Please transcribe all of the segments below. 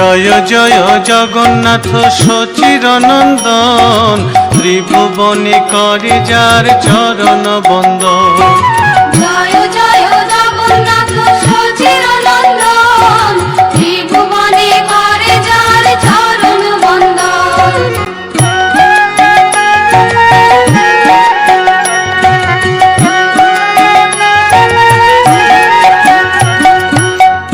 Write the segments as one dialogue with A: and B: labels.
A: জয় জয় জগন্নাথ সচিরনন্দন, ত্রিভুবনে করে যার চরণ বন্দন।
B: জয় জয় জগন্নাথ সচিরনন্দন, ত্রিভুবনে করে যার চরণ বন্দন।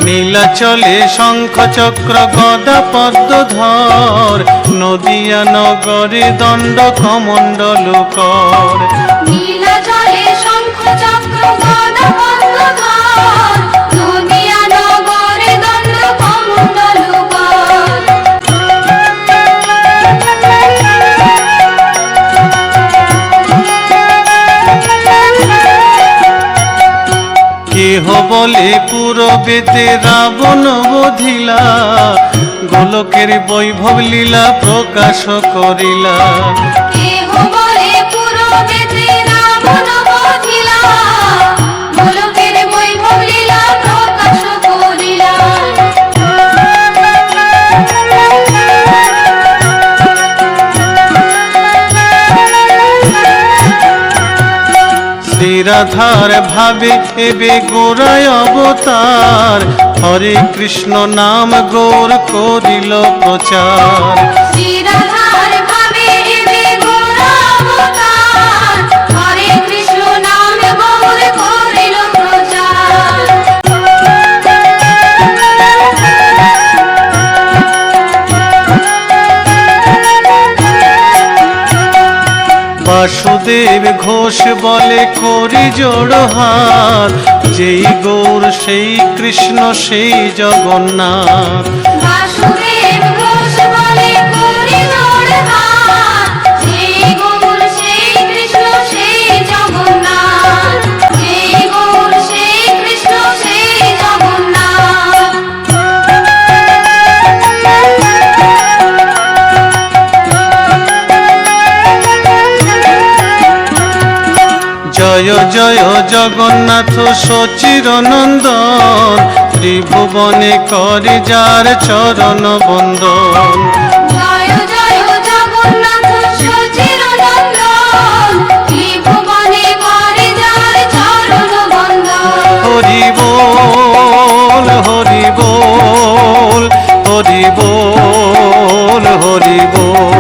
A: নীলাচলে শঙ্খ চক্র গদা পদ্মধর, নদিয়া নগরে দণ্ড কমণ্ডল কর।
B: নীলাচলে শঙ্খ চক্র গদা পদ্মধর, নদিয়া নগরে দণ্ড কমণ্ডল কর।
A: কেহ বলে পূরবেতে রাবণ বধিলা, গোলকের বৈভব লীলা প্রকাশ করিলা।
B: কেহ বলে পূরবেতে রাবণ বধিলা, গোলকের বৈভব লীলা প্রকাশ করিলা।
A: শ্রীরাধার ভাবে এবে গোরায় অবতার, হরে কৃষ্ণ নাম গৌর করিল প্রচার।
B: শ্রীরাধার ভাবে এবে গোরা অবতার, হরে কৃষ্ণ নাম গৌর করিল প্রচার।
A: বাসুদেব ঘোষ বলে করি জোড়হাত, যেই গৌর সেই কৃষ্ণ সেই জগন্নাথ।
B: বাসুদেব ঘোষ বলে করি জোড়হাত, সেই গৌর সেই কৃষ্ণ সেই জগন্নাথ। সেই গৌর সেই কৃষ্ণ সেই জগন্নাথ।
A: জয় জয় জগন্নাথ সচিরনন্দন, ত্রিভুবনে করে যার চরণ বন্দন।
B: জয় জয় জগন্নাথ সচিরনন্দন, ত্রিভুবনে করে যার চরণ বন্দন।
A: হরি বল হরি বল হরি বল হরি বল।